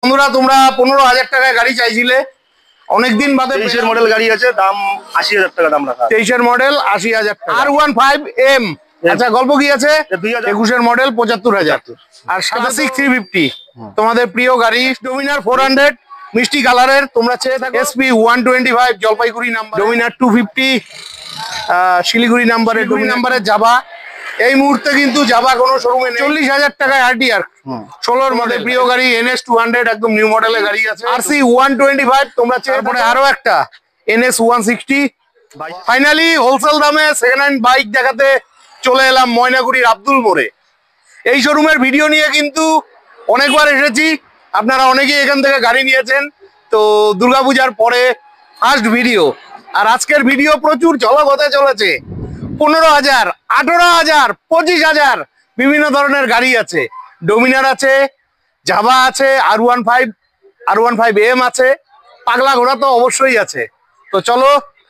বন্ধুরা তোমরা 15,000 টাকায় গাড়ি চাইছিলে, অনেকদিন বাদে 23 এর মডেল গাড়ি আছে, দাম 80,000 টাকা দাম রাখা। 23 এর মডেল 80,000 টাকা। R15M, আচ্ছা গল্প কি আছে? 21 এর মডেল 75,000। আর ক্লাসিক 350 তোমাদের প্রিয় গাড়ি, ডোমিনার 400 মিষ্টি কালারের, তোমরা চেয়ে থাকো। SP 125 Jalpaiguri number, Dominar 250 Siliguri নাম্বারে যাবা। এই মুহূর্তে কিন্তু যাবা কোনো শোরুমে নেই। 40,000 টাকায় RTR 16 মডেল প্রিয় গাড়ি, NS 200 একদম নিউ মডেলের গাড়ি আছে। RC 125 তোমরা চেয়ে পরে আরো একটা NS 160। ফাইনালি হোলসেল দামে সেকেন্ড হ্যান্ড বাইক দেখাতে চলে এলাম ময়নাগুড়ির আব্দুল মোড়ে। এই শোরুমের ভিডিও নিয়ে কিন্তু অনেকবার এসেছি, আপনারা অনেকেই এখান থেকে গাড়ি নিয়েছেন। তো দুর্গাপূজার পরে ফার্স্ট ভিডিও, আর আজকের ভিডিও প্রচুর ঝলক হতে চলেছে। 15,000, 18,000, 25,000 বিভিন্ন ধরনের গাড়ি আছে। ডোমিনার আছে, জাভা আছে, R15M আছে, পাগলা ঘোড়া তো অবশ্যই আছে। তো চলো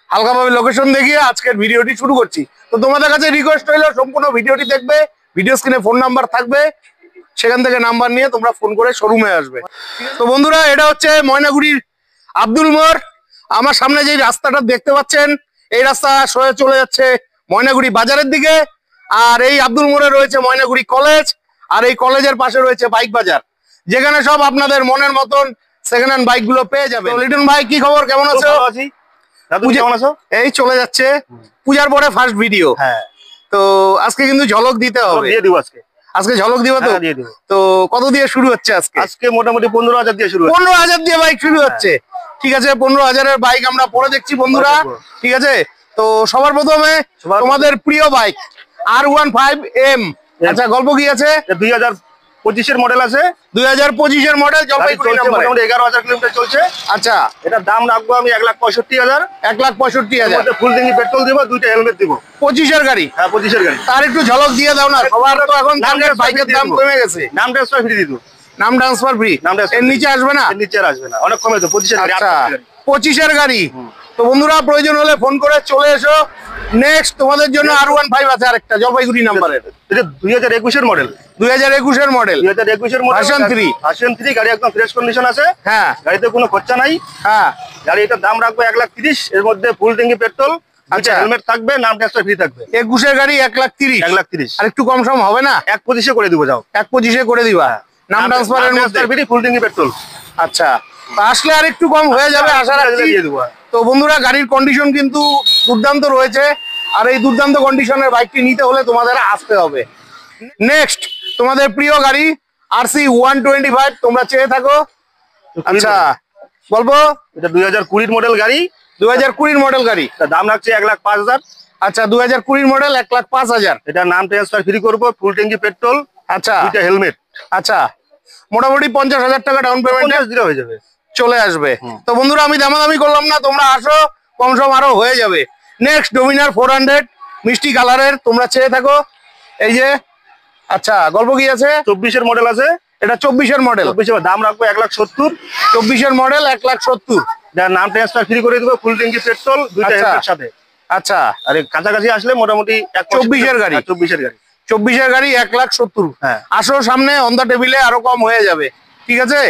হালকাভাবে লোকেশন দেখিয়ে আজকের ভিডিওটি শুরু করছি। তো তোমাদের কাছে রিকোয়েস্ট হইলো সম্পূর্ণ ভিডিওটি দেখবে, ভিডিও স্ক্রিনে ফোন নাম্বার থাকবে, সেখান থেকে নাম্বার নিয়ে তোমরা ফোন করে শোরুমে আসবে। তো বন্ধুরা এটা হচ্ছে ময়নাগুড়ির আব্দুল মোড়। আমার সামনে যে রাস্তাটা দেখতে পাচ্ছেন, এই রাস্তা সোজা চলে যাচ্ছে ময়নাগুড়ি বাজারের দিকে। আর এই আব্দুল মোড়ে রয়েছে ময়নাগুড়ি কলেজ, আর এই কলেজের পাশে রয়েছে বাইক বাজার, যেখানে সব আপনাদের মনের মতন সেকেন্ড হ্যান্ড বাইক গুলো পেয়ে যাবে। লিটন ভাই কি খবর, কেমন আছো? এই চলে যাচ্ছে পূজার পরে ফার্স্ট ভিডিও। হ্যাঁ, তো আজকে কিন্তু ঝলক দিতে হবে। আজকে ঝলক দিবা তো? তো কত দিয়ে শুরু হচ্ছে আজকে? আজকে মোটামুটি 15,000 দিয়ে শুরু। 15,000 দিয়ে বাইক শুরু হচ্ছে। ঠিক আছে, 15,000-এর বাইক আমরা পরে দেখছি বন্ধুরা। ঠিক আছে, তো সবার প্রথমে তোমাদের প্রিয় বাইক R15M। আচ্ছা গল্প কি আছে? 2025 এর মডেল আছে। 2025 এর মডেল, জলপাইগুড়ি নাম্বার, মোটামুটি 11,000 কিলোমিটার চলছে। আচ্ছা, এটা দাম রাখবো আমি 1,65,000। 1,65,000 ফুল ট্যাঙ্কি পেট্রোল দিব, দুইটা হেলমেট দিব। 25 এর গাড়ি? হ্যাঁ 25 এর গাড়ি। তার একটু ঝলক দিয়ে দাও না, সবার তো এখন বাইকের দাম কমে গেছে। নাম ট্রান্সফার ফ্রি দিব। নাম ট্রান্সফার ফ্রি? এর নিচে আসবে না? এর নিচে আসবে না, অনেক কমে তো। 25 এর গাড়ি। আচ্ছা 25 এর গাড়ি। তো বন্ধুরা প্রয়োজন হলে ফোন করে চলে এসো। নেক্সট তোমাদের জন্য R15 আছে আরেকটা, জলপাইগুড়ি নাম্বারের। এটা 2021 এর মডেল। 2021 এর মডেল, 2021 এর মডেল, ভার্সন 3। গাড়ি একদম ফ্রেশ কন্ডিশন আছে। হ্যাঁ, গাড়িতে কোনো খরচা নাই। হ্যাঁ, গাড়ি এটার দাম রাখবো 1,30,000। এর মধ্যে ফুল ট্যাঙ্কি পেট্রোল, আচ্ছা হেলমেট থাকবে, নাম ট্রান্সফার ফ্রি থাকবে। 21 এর গাড়ি 1,30,000। 1,30,000 আর একটু কম সম হবে না? 1,25,000 করে দিব। যাও 1,25,000 করে দিবা। নাম ট্রান্সফারের মধ্যে ফ্রি, ফুল ট্যাঙ্কি পেট্রোল। আচ্ছা, আসলে আর একটু কম হয়ে যাবে আশা রাখছি। তো বন্ধুরা গাড়ির কন্ডিশন কিন্তু দুর্দান্ত রয়েছে, আর এই দুর্দান্ত কন্ডিশনের বাইকটি নিতে হলে তোমাদের আসতে হবে। নেক্সট তোমাদের প্রিয় গাড়ি RC 125 তোমরা চেয়ে থাকো। আচ্ছা গল্প, এটা 2020 মডেল গাড়ি। 2020 মডেল গাড়ি, দাম রাখছে 1,05,000। আচ্ছা 2020 মডেল 1,05,000। এটা নাম ট্রান্সফার ফ্রি করবো, ফুল ট্যাঙ্কি পেট্রোল, আচ্ছা দুইটা হেলমেট। আচ্ছা মোটামুটি 50,000 টাকা ডাউন পেমেন্ট দিলে হয়ে যাবে, চলে আসবে। তো বন্ধুরা আমি দামাদামি করলাম না, তোমরা আসো, কম সম আরো হয়ে যাবে। নেক্সট ডোমিনার 400 মিষ্টি কালারের, তোমরা চেয়ে থাকো। এই যে আচ্ছা গল্প কি আছে? 24 এর মডেল আছে। এটা 24 এর মডেল। 24 এর দাম রাখবো 1,70,000। 24 এর মডেল 1,70,000। যার নাম ট্রান্সফার ফ্রি করে দেবো, ফুল ট্যাঙ্কি পেট্রোল, দুইটা হেলমেট সাথে। আচ্ছা, আর কাছাকাছি আসলে মোটামুটি 24 এর গাড়ি। 24 এর গাড়ি, 24 এর গাড়ি 1,70,000। হ্যাঁ, আসো সামনে অন দা টেবিলে, আরো কম হয়ে যাবে। ঠিক আছে,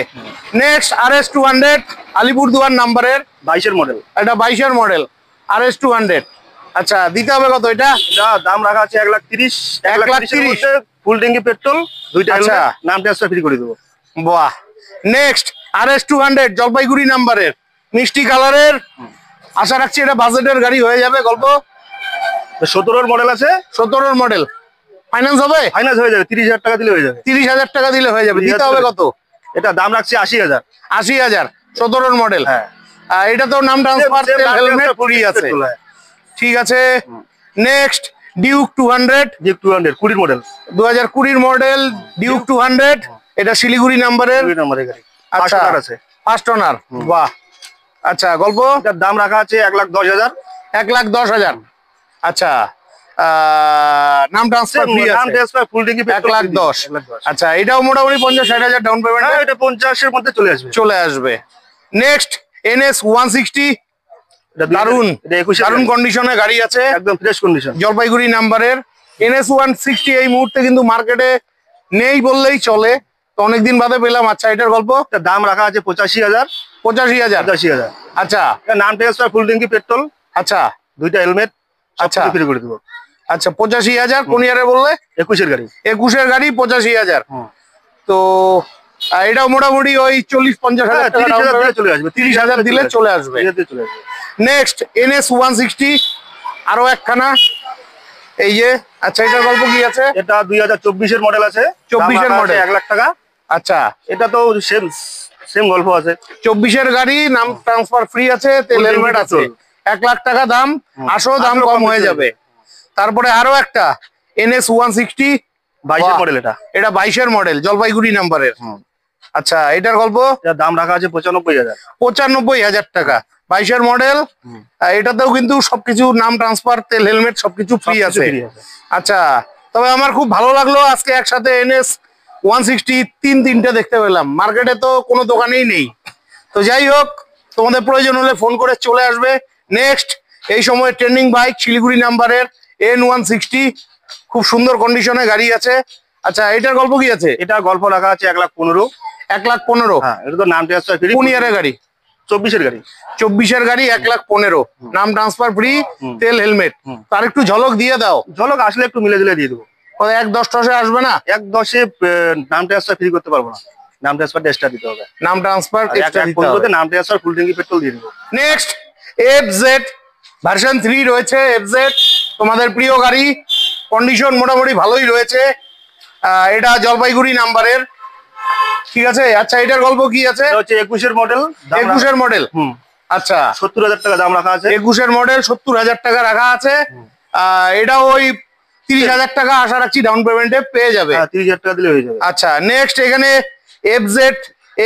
নেক্সট RS 200 আলিপুরদুয়ার নাম্বারের, 22 এর মডেল। এটা 22 এর মডেল RS 200। আচ্ছা দিতে হবে কত? এটা দাম রাখা আছে 1,30,000। 1,30,000 ফুল ট্যাঙ্কি পেট্রোল, দুইটা হেলমেট, নাম ট্রান্সফার ফ্রি করে দেবো। বাহ। নেক্সট RS 200 জলপাইগুড়ি নাম্বারের, মিষ্টি কালারের, আশা রাখছি এটা বাজেটের গাড়ি হয়ে যাবে। গল্প 17 এর মডেল আছে। 17 এর মডেল, ফাইন্যান্স হবে? ফাইন্যান্স হয়ে যাবে, 30,000 টাকা দিলে হয়ে যাবে। 30,000 টাকা দিলে হয়ে যাবে। দিতে হবে কত? এটা দাম রাখছি 80,000। 80,000, 17 এর মডেল। হ্যাঁ, এটা তো নাম ট্রান্সফার, হেলমেট ফ্রি আছে। ঠিক আছে, next Duke 200। Duke 200 20 model, 2020 model Duke 200। এটা শিলিগুড়ি নাম্বারের গাড়ি। আচ্ছা আছে, ফার্স্ট ওনার। বাহ। আচ্ছা গল্প, এটার দাম রাখা আছে 1,10,000। 1,10,000। আচ্ছা নাম ট্রান্সফার ফ্রি আছে, নাম ট্রান্সফার ফুল ট্যাঙ্কি 1,10,000। আচ্ছা এটাও মোটামুটি 50-60,000 ডাউন পেমেন্ট। এটা 50 এর মধ্যে চলে আসবে। নেক্সট NS 160, দারুন দারুন কন্ডিশনে গাড়ি আছে, একদম ফ্রেশ কন্ডিশন, জলপাইগুড়ি নাম্বারের। NS 160 এই মুহূর্তে কিন্তু মার্কেটে নেই বললেই চলে। তো অনেকদিন বাদে পেলাম। আচ্ছা, এটার গল্প? এটার দাম রাখা আছে 85,000। 85,000? 85,000। আচ্ছা নাম ট্রান্সফার, ফুল ট্যাঙ্কি পেট্রোল, আচ্ছা দুইটা হেলমেট, আচ্ছা ফ্রি করে দেবো। আচ্ছা 85,000 কোন ইয়ারে বললে? 21-এর গাড়ি। 21-এর গাড়ি 85,000। হুম। তো এটাও মোটামুটি ওই 40-50 হাজার টাকা 30,000 দিলে চলে আসবে। 30,000 দিলে চলে আসবে। চলে আসবে। নেক্সট NS 160, আরো একখানা, এই যে। আচ্ছা, এটার গল্প কি আছে? এটা 2024-এর মডেল আছে। 24-এর মডেল, 1 লাখ টাকা। আচ্ছা, এটা তো সেম গল্প আছে। 24-এর গাড়ি, নাম ট্রান্সফার ফ্রি আছে, তেল হেলমেট আছে, 1 লাখ টাকা দাম। আসো দাম কম হয়ে যাবে। তারপরে আরো একটা NS 160, 22-এর মডেল। এটা 22-এর মডেল, জলপাইগুড়ি নাম্বারের। আচ্ছা, এটার গল্প? এটার দাম রাখা আছে 95,000। 95,000 টাকা, 22-এর মডেল। এটাতেও কিন্তু সবকিছু, নাম ট্রান্সফার, তেল হেলমেট সবকিছু ফ্রি আছে। আচ্ছা, তবে আমার খুব ভালো লাগলো আজকে একসাথে NS 160 তিনটে দেখতে পেলাম। মার্কেটে তো কোনো দোকানেই নেই। তো যাই হোক, তোমাদের প্রয়োজন হলে ফোন করে চলে আসবে। নেক্সট, এই সময় ট্রেন্ডিং বাইক, শিলিগুড়ি নাম্বারের N160, খুব সুন্দর কন্ডিশনে গাড়ি আছে। আচ্ছা, এটার গল্প কি আছে? এটা গল্প রাখা আছে 1,15,000। 1,15,000? হ্যাঁ, এটা তো নাম ট্রান্সফার ফ্রি। কোন ইয়ারের গাড়ি? 24-এর গাড়ি। 24-এর গাড়ি 1,15,000, নাম ট্রান্সফার ফ্রি, তেল হেলমেট। তার একটু ঝলক দিয়ে দাও। ঝলক আসলে একটু মিলে দিলে দিয়ে দেবো। 1-10 আসবে না? 1-10-এ নাম ট্রান্সফার ফ্রি করতে পারবো না। নাম ট্রান্সফার এক্সট্রা দিতে হবে। নাম ট্রান্সফার এক্সট্রা দিতে হবে। নাম ট্রান্সফার, ফুল ট্যাঙ্কি পেট্রোল দিয়ে দেবো। নেক্সট, FZ ভার্সন 3 রয়েছে। FZ তোমাদের প্রিয় গাড়ি, কন্ডিশন মোটামুটি ভালোই রয়েছে। এটা জলপাইগুড়ি নাম্বারের, ঠিক আছে। আচ্ছা, এটার গল্প কি আছে? এটা হচ্ছে 21-এর মডেল। 21-এর মডেল, আচ্ছা। 70,000 টাকা দাম রাখা আছে। 21-এর মডেল, 70,000 টাকা রাখা আছে। এটা ওই 30,000 টাকা আশা রাখছি ডাউন পেমেন্টে পেয়ে যাবে। 30,000 টাকা দিলে হয়ে যাবে। আচ্ছা, নেক্সট এখানে FZ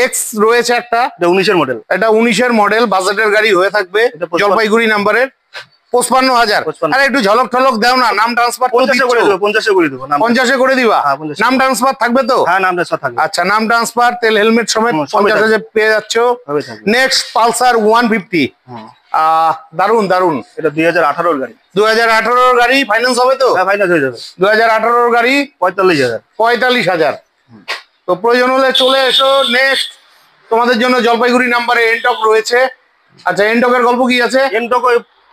X রয়েছে একটা। এটা 19-এর মডেল। এটা 19-এর মডেল, বাজেটের গাড়ি হয়ে থাকবে, জলপাইগুড়ি নাম্বারের, 55,000। আরে একটু ঝলক ঠলক দাও না। নাম ট্রান্সফার 50-এ করে দেবো। 50-এ করে দেবো। 50-এ করে দিবা? নাম ট্রান্সফার থাকবে তো? হ্যাঁ, নাম ট্রান্সফার থাকবে। আচ্ছা, নাম ট্রান্সফার, তেল হেলমেট সমেত 50,000 পেয়ে যাচ্ছ। Next, Pulsar 150। দারুন দারুন। এটা 2018-এর গাড়ি। 2018-এর গাড়ি, ফাইন্যান্স হবে তো? হ্যাঁ, ফাইন্যান্স হয়ে যাবে। 2018-এর গাড়ি 45,000। 45,000। তো প্রয়োজন হলে চলে এসো। নেক্সট, তোমাদের জন্য জলপাইগুড়ি নাম্বারে এনটক রয়েছে। আচ্ছা, এনটকের গল্প কি আছে? এনটক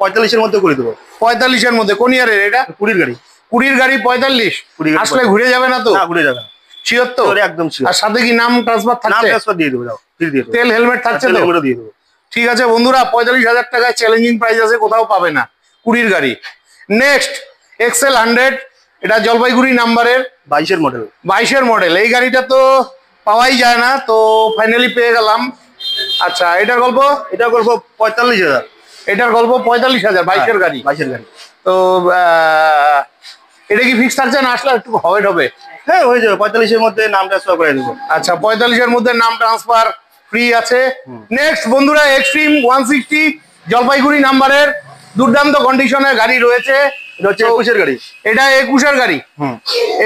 45-এর মধ্যে করে দেবো। 45-এর মধ্যে? কোন ইয়ারের এটা? 20-এর গাড়ি। 20-এর গাড়ি 45? আসলে ঘুরে যাবে না তো? না, ঘুরে যাবে না। শিওর তো? একদম শিওর। আর সাথে কি নাম ট্রান্সফার নাম থাকছে? ট্রান্সফার দিয়ে দেবো। যাও, ফ্রি দিয়ে দেবো। তেল হেলমেট থাকছে তো? হেলমেটও দিয়ে দেবো। ঠিক আছে বন্ধুরা, 45,000 টাকায় চ্যালেঞ্জিং প্রাইস আছে, কোথাও পাবে না 20-এর গাড়ি। নেক্সট, XL 100, এটা জলপাইগুড়ি নাম্বারের, 22-এর মডেল। 22-এর মডেল। এই গাড়িটা তো পাওয়াই যায় না, তো ফাইনালি পেয়ে গেলাম। আচ্ছা, এটার গল্প? এটা গল্প 45,000। এটার গল্প 45,000, 22-এর গাড়ি। 22-এর গাড়ি। তো এটা কি ফিক্স থাকছে না আসলে একটু হবে? হ্যাঁ, হয়ে যাবে। 45-এর মধ্যে নাম ট্রান্সফার করে দেবো। আচ্ছা, 45-এর মধ্যে নাম ট্রান্সফার ফ্রি আছে। নেক্সট বন্ধুরা, এক্সট্রিম 160 জলপাইগুড়ি নাম্বারের, দুর্দান্ত কন্ডিশনের গাড়ি রয়েছে। এটা হচ্ছে 21-এর গাড়ি। এটা 21-এর গাড়ি।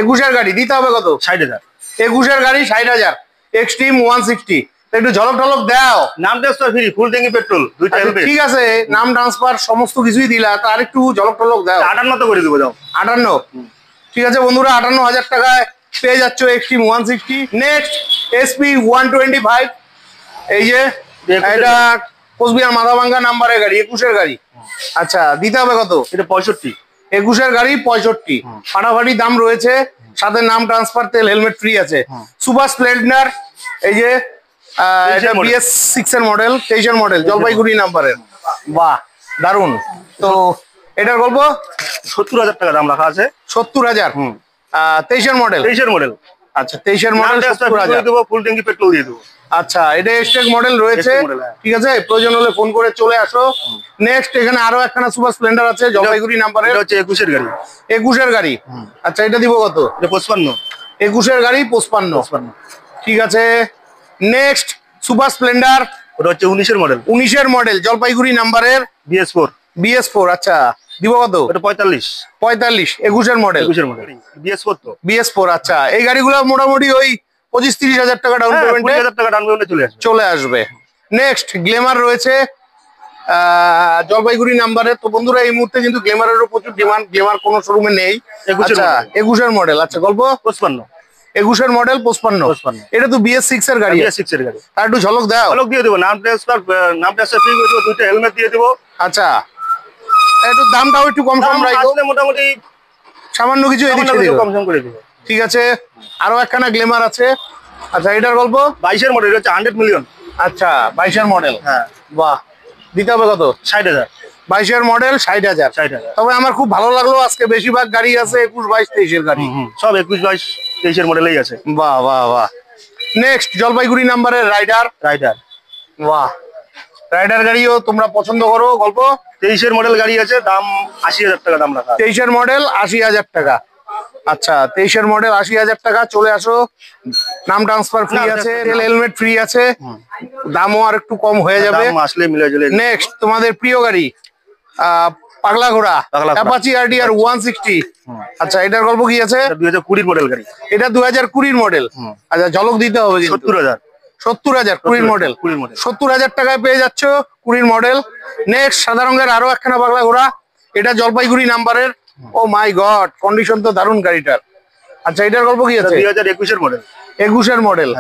21-এর গাড়ি দিতে হবে কত? 60,000। 21-এর গাড়ি 60,000, এক্সট্রিম 160। একটু ঝলক ঠলক দাও। নাম ট্রান্সফার ফ্রি, ফুল ট্যাঙ্কি পেট্রোল, দুইটা হেলমেট। ঠিক আছে, নাম ট্রান্সফার সমস্ত কিছুই দিলা, তার একটু ঝলক টলক দাও। 58 তো করে দেবো। যাও, 58। ঠিক আছে বন্ধুরা, 58,000 টাকায় পেয়ে যাচ্ছ এক্সট্রিম 160। নেক্সট, SP 125, এই যে এটা কোচবিহার মাথাভাঙ্গা নাম্বারের গাড়ি, 21-এর গাড়ি। আচ্ছা, দিতে হবে কত? এটা 65। 21-এর গাড়ি 65, ফাটাফাটি দাম রয়েছে, সাথে নাম ট্রান্সফার, তেল হেলমেট ফ্রি আছে। সুপার স্প্লেন্ডার, এই যে এটা BS6-এর মডেল, 23-এর মডেল, জলপাইগুড়ি নাম্বারের। বাহ, দারুন। তো এটার গল্প? 70,000 টাকা দাম রাখা আছে। 70,000, 23-এর মডেল। 23-এর মডেল। আচ্ছা, 23-এর মডেল, 70,000 দেবো, ফুল ট্যাঙ্কি পেট্রোল দিয়ে দেবো। আচ্ছা, এটা স্টেক মডেল রয়েছে। ঠিক আছে, প্রয়োজন হলে ফোন করে চলে আসো। নেক্সট, এখানে আরো একখানা সুপার স্প্লেন্ডার আছে, জলপাইগুড়ি নাম্বারের। এটা হচ্ছে 21-এর গাড়ি। 21-এর গাড়ি। আচ্ছা, এটা দিব কত? এটা 55। 21-এর গাড়ি 55। ঠিক আছে। নেক্সট, সুপার স্প্লেন্ডার, ওটা হচ্ছে 19-এর মডেল। 19-এর মডেল, জলপাইগুড়ি নাম্বারের, BS4। BS4। আচ্ছা, দিব কত? এটা 45। 45, 21-এর মডেল। 21-এর মডেল, BS4 তো। BS4। আচ্ছা, এই গাড়িগুলো মোটামুটি ওই 25-30,000 টাকা ডাউন পেমেন্টে 20,000 টাকা ডাউন পেমেন্টে চলে আসবে। নেক্সট, গ্ল্যামার রয়েছে জলপাইগুড়ি নাম্বারে। তো বন্ধুরা, এই মুহূর্তে কিন্তু গ্ল্যামারেরও প্রচুর ডিমান্ড, গ্ল্যামার কোনো শোরুমে নেই। আচ্ছা, 21-এর মডেল। আচ্ছা, গল্প? 55। 21-এর মডেল 55। 55 এটা তো BS6 এর গাড়ি, BS6 এর গাড়ি। আর একটু ঝলক দাও। ঝলক দিয়ে দেবো, নাম ট্রান্সফার ফ্রি করে দেবো, দুইটা হেলমেট দিয়ে দেবো। আচ্ছা, একটু দামটাও একটু কম সম রাখো, আসলে মোটামুটি সামান্য কিছু এদিক সেদিক কম সম করে দেবো। ঠিক আছে। আরো একখানা গ্ল্যামার আছে। আচ্ছা, এটার গল্প 22-এর মডেল, হচ্ছে 100 মিলিয়ন। আচ্ছা, 22-এর মডেল। হ্যাঁ, বাহ, দিতে হবে কত? 60,000। 22-এর মডেল 60,000। 60,000। তবে আমার খুব ভালো লাগলো, আজকে বেশিরভাগ গাড়ি আছে 21, 22, 23-এর গাড়ি। সব 21, 22, 23-এর মডেলেই আছে। বাহ বাহ বাহ। নেক্সট জলপাইগুড়ি নাম্বারের রাইডার। বাহ, রাইডার গাড়িও তোমরা পছন্দ করো। গল্প 23-এর মডেল গাড়ি আছে, দাম 80,000 টাকা দাম রাখা। 23-এর মডেল 80,000 টাকা। আচ্ছা, 23-এর মডেল 80,000 টাকা। চলে আসো, নাম ট্রান্সফার ফ্রি আছে, হেলমেট ফ্রি আছে, দামও আর একটু কম হয়ে যাবে। দাম আসলে মিলে জলে। নেক্সট তোমাদের প্রিয় গাড়ি পাগলা ঘোড়া অ্যাপাচি RDR 160। আচ্ছা, এটার গল্প কি আছে? 2020 মডেল গাড়ি। এটা 2020 মডেল। আচ্ছা, ঝলক দিতে হবে। 70,000। 70,000 20 মডেল। 70,000 টাকায় পেয়ে যাচ্ছ 20 মডেল। নেক্সট সাদা রঙের আরো একখানা পাগলা ঘোড়া, এটা জলপাইগুড়ি নাম্বারের। ও মাই গড, কন্ডিশন তো দারুণ গাড়িটার। আচ্ছা, এটার গল্প কি আছে? 2021-এর মডেল। 21-এর মডেল।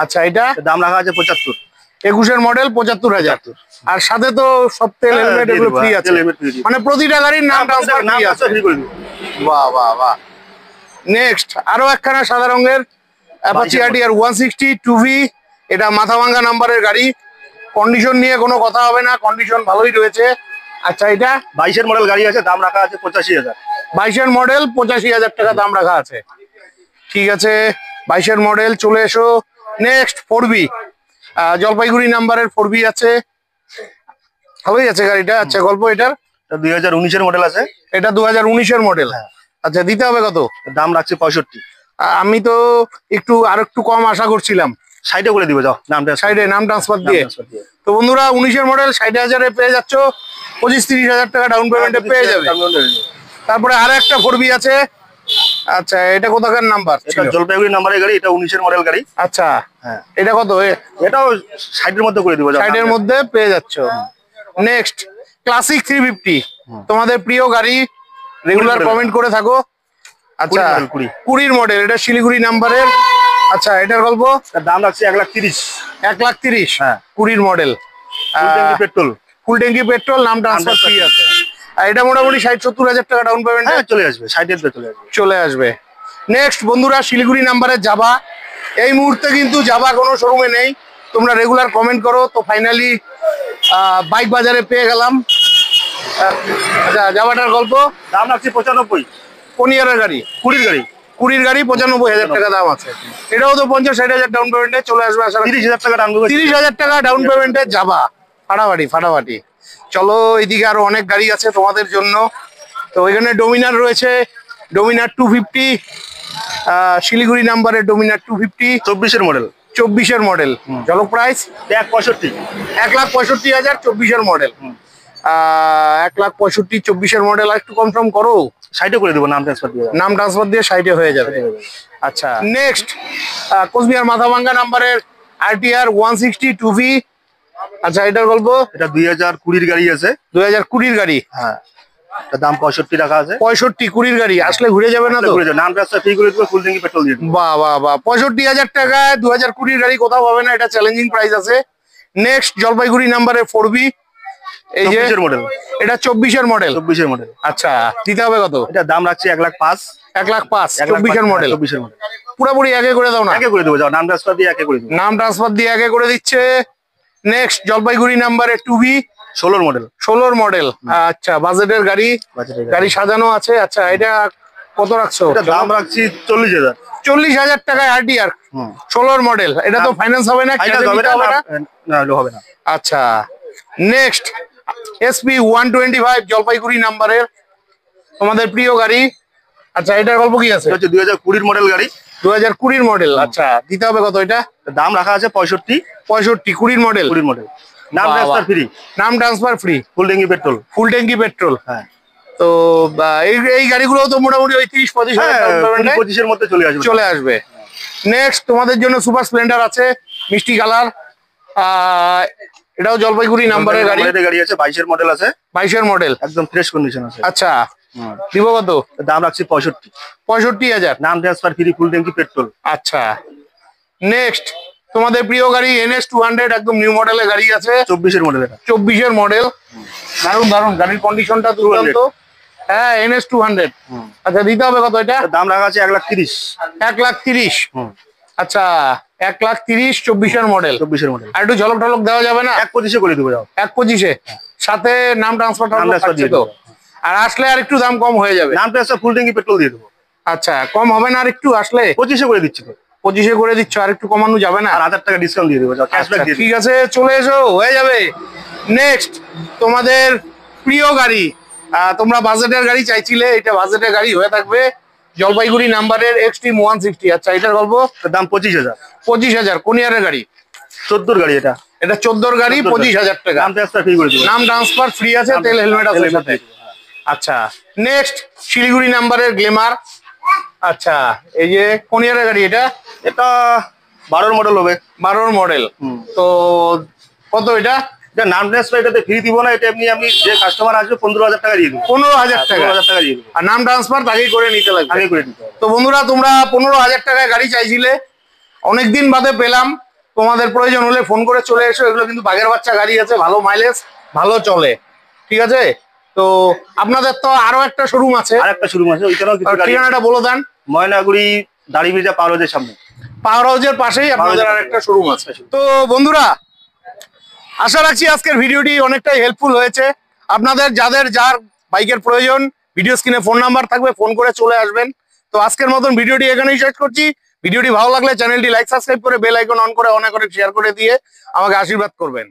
আচ্ছা, এটা দাম রাখা আছে 75। 21-এর মডেল 75,000। আর সাথে তো সব তেল হেলমেট এগুলো ফ্রি আছে, মানে প্রতিটা গাড়ির নাম ট্রান্সফার ফ্রি আছে। বাহ বাহ বাহ। নেক্সট আরো একখানা সাদা রঙের অ্যাপাচি RDR 160 2V। এটা মাথা ভাঙ্গা নাম্বারের গাড়ি, কন্ডিশন নিয়ে কোনো কথা হবে না, কন্ডিশন ভালোই রয়েছে। আচ্ছা, এটা 22-এর মডেল গাড়ি আছে, দাম রাখা আছে 85,000। 22-এর মডেল 85,000 টাকা দাম রাখা আছে। ঠিক আছে, 22-এর মডেল। চলে এসো। নেক্সট 4V, জলপাইগুড়ি নাম্বারের 4V আছে, ভালোই আছে গাড়িটা। আচ্ছা, গল্প এটার 2019-এর মডেল আছে। এটা 2019-এর মডেল। আচ্ছা, দিতে হবে কত? দাম রাখছে 65। আমি তো আর একটু কম আশা করছিলাম। 60 করে দিবে, যাও নামটা সাইডে নাম ট্রান্সফার দিয়ে। তো বন্ধুরা, 19-এর মডেল 60,000-এ পেয়ে যাচ্ছ, 25-30,000 টাকা ডাউন পেমেন্টে পেয়ে যাবে। তারপরে আরো একটা 4V আছে। আচ্ছা, এটা কোথাকার নাম্বার? এটা জলপাইগুড়ি নাম্বারের গাড়ি, এটা 19-এর মডেল গাড়ি। আচ্ছা, হ্যাঁ, এটা কত? এটাও 60-এর মধ্যে করে দিব, যাও 60-এর মধ্যে পেয়ে যাচ্ছ। নেক্সট ক্লাসিক 350, তোমাদের প্রিয় গাড়ি, রেগুলার কমেন্ট করে থাকো। আচ্ছা, 20-এর মডেল, এটা শিলিগুড়ি নাম্বারের। আচ্ছা, এটার গল্প দাম রাখছে 1,30,000। 1,30,000। হ্যাঁ, 20-এর মডেল, পেট্রোল, ফুল ট্যাঙ্কি পেট্রোল, নাম ট্রান্সফার ফ্রি আছে। আর এটা মোটামুটি 60-70,000 টাকা ডাউন পেমেন্টে চলে আসবে, 60-এর চলে আসবে। নেক্সট বন্ধুরা, শিলিগুড়ি নাম্বারের জাভা। এই মুহূর্তে কিন্তু জাভা কোনো শোরুমে নেই, তোমরা রেগুলার কমেন্ট করো। তো ফাইনালি বাইক বাজারে পেয়ে গেলাম। আচ্ছা, জাভাটার গল্প দাম রাখছি 95। কোন ইয়ারের গাড়ি? 20-এর গাড়ি। 20-এর গাড়ি 95,000 টাকা দাম আছে। এটাও তো 50-60,000 ডাউন পেমেন্টে চলে আসবে। 30,000 টাকা ডাউন পেমেন্ট, 30,000 টাকা ডাউন পেমেন্টে জাভা, ফাটাফাটি। চলো, এইদিকে আরো অনেক গাড়ি আছে তোমাদের জন্য। তো এখানে ডোমিনার রয়েছে, ডোমিনার 250, শিলিগুড়ি নাম্বারের ডোমিনার 250। 24-এর মডেল। 24-এর মডেল। চলো, প্রাইস 1,65,000। 1,65,000 24-এর মডেল। 1,65,000 24-এর মডেল। আর একটু কম করো। 60 করে দেবো, নাম ট্রান্সফার দিয়ে। নাম ট্রান্সফার দিয়ে 60-এ হয়ে যাবে। আচ্ছা, নেক্সট কোচবিহার মাথাভাঙ্গা নাম্বারের RTR 160 2V। আচ্ছা, এটার গল্প এটা 2020-এর গাড়ি আছে। 2020-এর গাড়ি। হ্যাঁ, এটার দাম 65 টাকা আছে। 65 20-এর গাড়ি আসলে ঘুরে যাবে না তো? নাম ট্রান্সফার ফ্রি করে দেবো, ফুল ট্যাঙ্কি পেট্রোল দিয়ে। বাহ বাহ বাহ। 65,000 টাকায় 2020-এর গাড়ি কোথাও পাবে না, এটা চ্যালেঞ্জিং প্রাইস আছে। নেক্সট জলপাইগুড়ি নাম্বারের 4V, এই যে মডেল, এটা 24-এর মডেল। 24-এর মডেল। আচ্ছা, দিতে হবে কত? এটা দাম রাখছি 1,05,000। 1,05,000 24-এর মডেল। 24-এর মডেল পুরোপুরি একে করে দাও না? একে করে দেবো, যাও নাম ট্রান্সফার দিয়ে একে করে দেবো। নাম ট্রান্সফার দিয়ে একে করে দিচ্ছে। নেক্সট জলপাইগুড়ি নাম্বারের 2V 16-এর মডেল। 16-এর মডেল। আচ্ছা, বাজেটের গাড়ি, গাড়ি সাজানো আছে। আচ্ছা, এটা কত রাখছো? এটা দাম রাখছি 40,000। 40,000 টাকায় RTR 16-এর মডেল। এটা তো ফাইন্যান্স হবে না? হবে না। আচ্ছা, নেক্সট SP 125 জলপাইগুড়ি নাম্বারের, তোমাদের প্রিয় গাড়ি। আচ্ছা, এটার গল্প কি আছে? 2020-এর মডেল গাড়ি। 2020-এর মডেল। আচ্ছা, দিতে হবে কত? এটা দাম রাখা আছে 65। 20-এর মডেল। নাম ট্রান্সফার ফ্রি। নাম ট্রান্সফার ফ্রি, ফুল ট্যাঙ্কি পেট্রোল। ফুল ট্যাঙ্কি পেট্রোল। হ্যাঁ, তো এই গাড়িগুলো তো মোটামুটি ওই 30-35,000 মধ্যে চলে আসবে। নেক্সট তোমাদের জন্য সুপার স্প্লেন্ডার আছে, মিষ্টি কালার। এটাও জলপাইগুড়ি নাম্বারের গাড়ি। গাড়ি আছে, 22-এর মডেল আছে। 22-এর মডেল, একদম ফ্রেশ কন্ডিশন আছে। আচ্ছা, দিব কত? দাম রাখছি 65। 65,000। নাম ট্রান্সফার ফ্রি, ফুল ট্যাঙ্কি পেট্রোল। আচ্ছা, নেক্সট তোমাদের প্রিয় গাড়ি NS 200, একদম নিউ মডেলের গাড়ি আছে, 24-এর মডেল এটা। 24-এর মডেল। দারুন দারুন, গাড়ির কন্ডিশনটা দুর্দান্ত। হ্যাঁ, NS 200। আচ্ছা, দিতে হবে কত এটা? দাম রাখা আছে 1,30,000। 1,30,000। আচ্ছা, 1,30,000, 24-এর মডেল। 24-এর মডেল। আর একটু ঝলক টলক দেওয়া যাবে না? 1,25,000 করে দেবো। 1,25,000 সাথে নাম ট্রান্সফার দিয়ে তো, দেবো। আর আসলে আর একটু দাম কম হয়ে যাবে। নাম ট্রান্সফার ফুল ট্যাঙ্কি পেট্রোল দিয়ে দেবো। আচ্ছা, কম হবে না আর একটু আসলে? 25-এ করে দিচ্ছি তো। 25-এ করে দিচ্ছ, আর একটু কমানো যাবে না? আর 1,000 টাকা ডিসকাউন্ট দিয়ে দেবো, ক্যাশব্যাক দিয়ে দেবো। ঠিক আছে, চলে এসো, হয়ে যাবে। নেক্সট তোমাদের প্রিয় গাড়ি, তোমরা বাজেটের গাড়ি চাইছিলে, এটা বাজেটের গাড়ি হয়ে থাকবে, জলপাইগুড়ি নাম্বারের XT 160। আচ্ছা, এটার গল্প? দাম 25,000। 25,000। কোন ইয়ারের গাড়ি? 14-এর গাড়ি এটা। এটা 14-এর গাড়ি, 25,000 টাকা। নাম ট্রান্সফার ফ্রি করে দেবো। নাম ট্রান্সফার ফ্রি আছে, তেল হেলমেট আছে সাথে। আচ্ছা, নেক্সট শিলিগুড়ি নাম্বারের গ্লেমার। আচ্ছা, এই যে কোন ইয়ারের গাড়ি এটা? এটা 12-এর মডেল হবে। 12-এর মডেল। তো কত এটা? এটা নাম ট্রান্সফার এটাতে ফ্রি দিব না, এটা এমনি আমি যে কাস্টমার আসবে 15,000 টাকা দিয়ে দেবো। 15,000 টাকা? 15,000 টাকা দিয়ে দেবো। আর নাম ট্রান্সফার আগেই করে নিতে লাগবে? আগে করে দিতে হবে। তো বন্ধুরা, তোমরা 15,000 টাকায় গাড়ি চাইছিলে, অনেকদিন বাদে পেলাম। তোমাদের প্রয়োজন হলে ফোন করে চলে এসো। এগুলো কিন্তু বাঘের বাচ্চা গাড়ি আছে, ভালো মাইলেজ, ভালো চলে। ঠিক আছে, তো আপনাদের তো আরো একটা শোরুম আছে? আর একটা শোরুম আছে, ওইখানেও কিছু গাড়ি। ঠিকানাটা বলে দেন। ময়নাগুড়ি দাড়িভিজা পাওয়ার হাউসের সামনে। পাওয়ার হাউসের পাশেই আপনাদের আর একটা শোরুম আছে। তো বন্ধুরা, আশা রাখছি আজকের ভিডিওটি অনেকটাই হেল্পফুল হয়েছে। আপনাদের যাদের যার বাইকের প্রয়োজন, ভিডিও স্ক্রিনে ফোন নাম্বার থাকবে, ফোন করে চলে আসবেন। তো আজকের মতন ভিডিওটি এখানেই শেষ করছি। ভিডিওটি ভালো লাগলে চ্যানেলটি লাইক সাবস্ক্রাইব করে বেল আইকন অন করে অনেক অনেক শেয়ার করে দিয়ে আমাকে আশীর্বাদ করবেন।